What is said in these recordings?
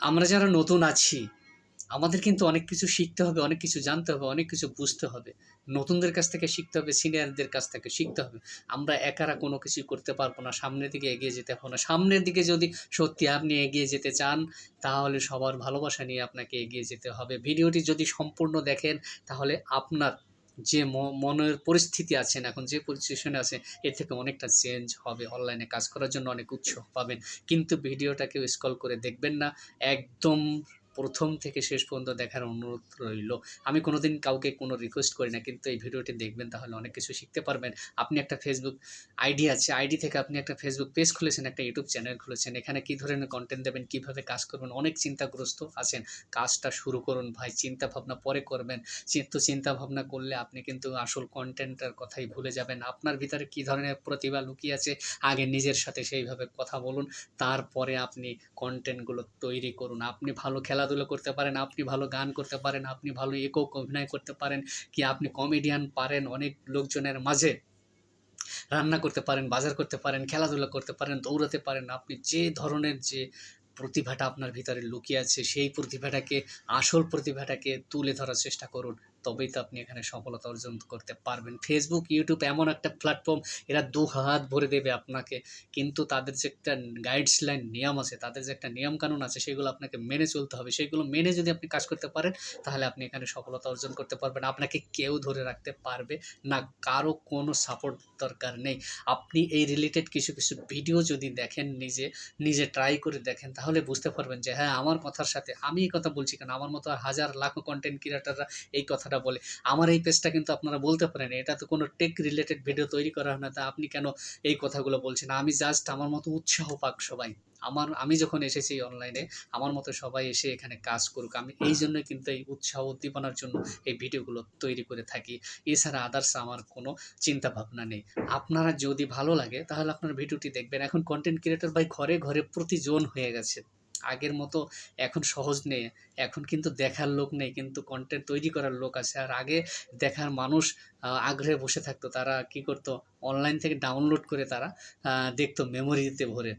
আমরা যারা নতুন আছি, আমাদের কিন্তু অনেক কিছু শিখতে হবে, অনেক কিছু জানতে হবে, অনেক কিছু বুঝতে হবে। নতুনদের কাছ থেকে শিখতে হবে, সিনিয়রদের কাছ থেকে শিখতে হবে। আমরা একারা কোনো কিছুই করতে পারবো না। সামনের দিকে এগিয়ে যেতে হবে না। সামনের দিকে যদি সত্যি আপনি এগিয়ে যেতে চান, তাহলে সবার ভালোবাসা নিয়ে আপনাকে এগিয়ে যেতে হবে। ভিডিওটি যদি সম্পূর্ণ দেখেন, তাহলে আপনার যে মনের পরিস্থিতি আছেন, এখন যে পজিশনে আছেন, এর থেকে অনেকটা চেঞ্জ হবে। অনলাইনে কাজ করার জন্য অনেক উৎসাহ পাবেন। কিন্তু ভিডিওটা কেউ স্ক্রল করে দেখবেন না। একদম ১ম থেকে শেষ পর্যন্ত দেখার অনুরোধ রইলো। আমি কোনোদিন কাউকে কোনো রিকোয়েস্ট করি না। কিন্তু এই ভিডিওটি দেখবেন, তাহলে অনেক কিছু শিখতে পারবেন। আপনি একটা Facebook আইডি আছে। আইডি থেকে আপনি একটা Facebook পেজ খুলেছেন, একটা YouTube চ্যানেল খুলেছেন। এখানে কি ধরনের কনটেন্ট দেবেন, কিভাবে কাজ করবেন, অনেক চিন্তাগ্রস্ত আছেন। কাজটা শুরু করুন ভাই। চিন্তা ভাবনা পরে করবেন। চিন্তা ভাবনা করলে আপনি কিন্তু আসল কনটেন্টের কথাই ভুলে যাবেন। আপনার ভিতরে কি ধরনের প্রতিভা লুকিয়ে আছে, আগে নিজের সাথে সেইভাবে কথা বলুন। তারপরে আপনি কনটেন্টগুলো তৈরি করুন। আপনি ভালো খেলাধুলা করতে পারেন, আপনি ভালো গান করতে পারেন, আপনি ভালো একক অভিনয় করতে পারেন, কি আপনি কমেডিয়ান পারেন অনেক লোকজনের মাঝে রান্না করতে পারেন, বাজার করতে পারেন, খেলাধুলা করতে পারেন, দৌড়াতে পারেন। আপনি যে ধরনের যে প্রতিভাটা আপনার ভিতরে লুকিয়ে আছে, সেই প্রতিভাটাকে, আসল প্রতিভাটাকে তুলে ধরার চেষ্টা করুন। তবেই তো আপনি এখানে সফলতা অর্জন করতে পারবেন। Facebook, YouTube এমন একটা প্ল্যাটফর্ম, এরা দুহাত ভরে দেবে আপনাকে। কিন্তু তাদের যে একটা গাইডলাইন নিয়ম আছে, তাদের যে একটা নিয়মকানুন আছে, সেগুলো আপনাকে মেনে চলতে হবে। সেগুলো মেনে যদি আপনি কাজ করতে পারেন, তাহলে আপনি এখানে সফলতা অর্জন করতে পারবেন। আপনাকে কেউ ধরে রাখতে পারবে না। কারো কোনো সাপোর্ট দরকার নেই। আপনি এই রিলেটেড কিছু ভিডিও যদি দেখেন, নিজে ট্রাই করে দেখেন, তাহলে বুঝতে পারবেন যে হ্যাঁ, আমার কথার সাথে আমি এই কথা বলছি কেন? আমার মতো হাজার লাখো কনটেন্ট ক্রিয়েটররা এই কথাটা বলে। আমার এই পেজটা কিন্তু আপনারা বলতে পারেন, এটা তো কোনো টেক রিলেটেড ভিডিও তৈরি করা হয় না, তা আপনি কেন এই কথাগুলো বলছেন? আমি জাস্ট আমার মতো উৎসাহ পাক সবাই। আমি যখন এসেছি অনলাইনে, আমার মতো সবাই এসে এখানে কাজ করুক। আমি এইজন্যই কিন্তু এই উৎসাহ উদ্দীপনার জন্য এই ভিডিওগুলো তৈরি করে থাকি। এছাড়া আদার্স আমার কোনো চিন্তা ভাবনা নেই। আপনারা যদি ভালো লাগে, তাহলে আপনার ভিডিওটি দেখবেন। এখন কনটেন্ট ক্রিয়েটর ভাই ঘরে, ঘরে প্রতিজন হয়ে গেছে। আগের মতো এখন সহজ নেই। এখন কিন্তু দেখার লোক নেই, কিন্তু কনটেন্ট তৈরি করার লোক আছে। আর আগে দেখার মানুষ আগ্রহে বসে থাকতো। তারা কি করতো? অনলাইন থেকে ডাউনলোড করে তারা দেখতো মেমোরিতে ভরে।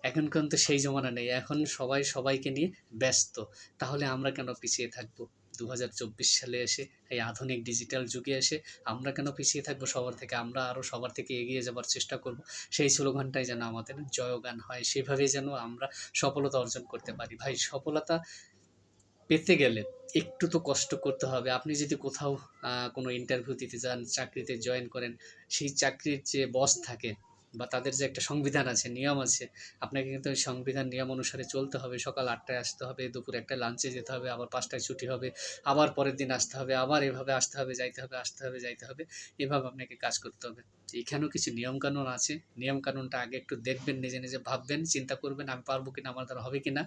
এখন কিন্তু সেই জমানা নেই। এখন সবাই সবাইকে নিয়ে ব্যস্ত। তাহলে আমরা কেন পিছিয়ে থাকবো? ২০২৪ সালে এসে, এই আধুনিক ডিজিটাল যুগে এসে আমরা কেন পিছিয়ে থাকবো সবার থেকে? আমরা আরও সবার থেকে এগিয়ে যাবার চেষ্টা করব। সেই স্লোগানটাই যেন আমাদের জয়গান হয়। সেভাবেই যেন আমরা সফলতা অর্জন করতে পারি। ভাই, সফলতা পেতে গেলে একটু তো কষ্ট করতে হবে। আপনি যদি কোথাও কোনো ইন্টারভিউ দিতে যান, চাকরিতে জয়েন করেন, সেই চাকরির যে বস থাকে বা তাদের যে একটা সংবিধান আছে, নিয়ম আছে, আপনাকে কিন্তু ওই সংবিধান নিয়ম অনুসারে চলতে হবে। সকাল ৮ টায় আসতে হবে, দুপুর ১ টায় লাঞ্চে যেতে হবে, আবার ৫ টায় ছুটি হবে, আবার পরের দিন আসতে হবে, আবার এভাবে আসতে হবে, যাইতে হবে, আসতে হবে, যাইতে হবে। এভাবে আপনাকে কাজ করতে হবে। এখানেও কিছু নিয়মকানুন আছে। নিয়মকানুনটা আগে একটু দেখবেন, নিজে ভাববেন, চিন্তা করবেন, আমি পারবো কিনা, আমার দ্বারা হবে কিনা।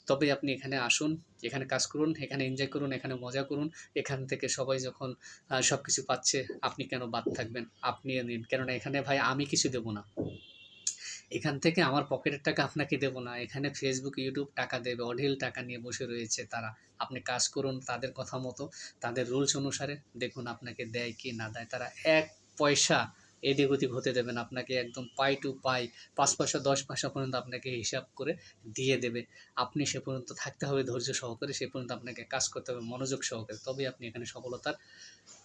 তবেই আপনি এখানে আসুন, এখানে কাজ করুন, এখানে এনজয় করুন, এখানে মজা করুন। এখান থেকে সবাই যখন সবকিছু পাচ্ছে, আপনি কেন বাদ থাকবেন? আপনিও নিন। কেননা এখানে ভাই আমি কিছু দেবো না। এখান থেকে আমার পকেটের টাকা আপনাকে দেবো না। এখানে Facebook, YouTube টাকা দেবে। অঢেল টাকা নিয়ে বসে রয়েছে তারা। আপনি কাজ করুন তাদের কথা মতো, তাদের রুলস অনুসারে। দেখুন আপনাকে দেয় কি না দেয়। তারা ১ পয়সা এদিক ওদিক হতে দেবে না। আপনাকে একদম পাই টু পাই ৫ পয়সা ১০ পয়সা পর্যন্ত আপনাকে হিসাব করে দিয়ে দেবে। আপনি সে পর্যন্ত থাকতে হবে ধৈর্য সহকারে। সে পর্যন্ত আপনাকে কাজ করতে হবে মনোযোগ সহকারে। তবেই আপনি এখানে সফলতার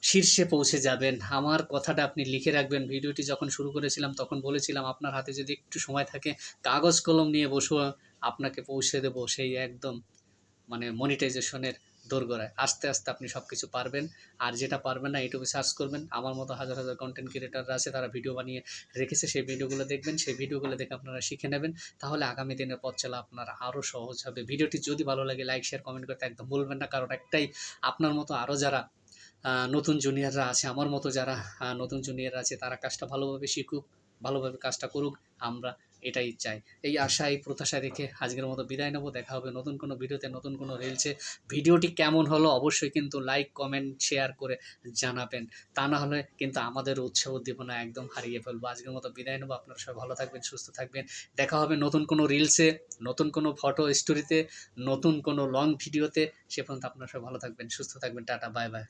শীর্ষে পৌঁছে যাবেন। আমার কথাটা আপনি লিখে রাখবেন। ভিডিওটি যখন শুরু করেছিলাম, তখন বলেছিলাম আপনার হাতে যদি একটু সময় থাকে, কাগজ কলম নিয়ে বসুন, আপনাকে পৌঁছে দেব সেই একদম মানে মনিটাইজেশনের দোরগোড়ায়। আস্তে, আস্তে আপনি সবকিছু পারবেন। আর যেটা পারবেন না, ইউটিউবে সার্চ করবেন। আমার মতো হাজার, হাজার কনটেন্ট ক্রিয়েটররা আছে, তারা ভিডিও বানিয়ে রেখেছে। সেই ভিডিওগুলো দেখবেন। সেই ভিডিওগুলো দেখে আপনারা শিখে নেবেন। তাহলে আগামী দিনের পথ চলা আপনার আরও সহজ হবে। ভিডিওটি যদি ভালো লাগে, লাইক, শেয়ার, কমেন্ট করতে একদম ভুলবেন না। কারণ একটাই, আপনার মতো আরও যারা নতুন জুনিয়ররা আছে, আমার মতো যারা নতুন জুনিয়র আছে, তারা কাজটা ভালোভাবে শিখুক, ভালোভাবে কাজটা করুক। আমরা এটাই চাই। এই আশা, এই প্রত্যাশা রেখে আজকের মতো বিদায় নেব। দেখা হবে নতুন কোনো ভিডিওতে, নতুন কোনো রিলসে। ভিডিওটি কেমন হলো অবশ্যই কিন্তু লাইক, কমেন্ট, শেয়ার করে জানাবেন। তা না হলে কিন্তু আমাদের উৎসাহ উদ্দীপনা একদম হারিয়ে ফেলবো। আজকের মতো বিদায় নেব। আপনারা সবাই ভালো থাকবেন, সুস্থ থাকবেন। দেখা হবে নতুন কোনো রিলসে, নতুন কোনো ফটো স্টোরিতে, নতুন কোনো লং ভিডিওতে। সে পর্যন্ত আপনারা সবাই ভালো থাকবেন, সুস্থ থাকবেন। Tata, bye bye.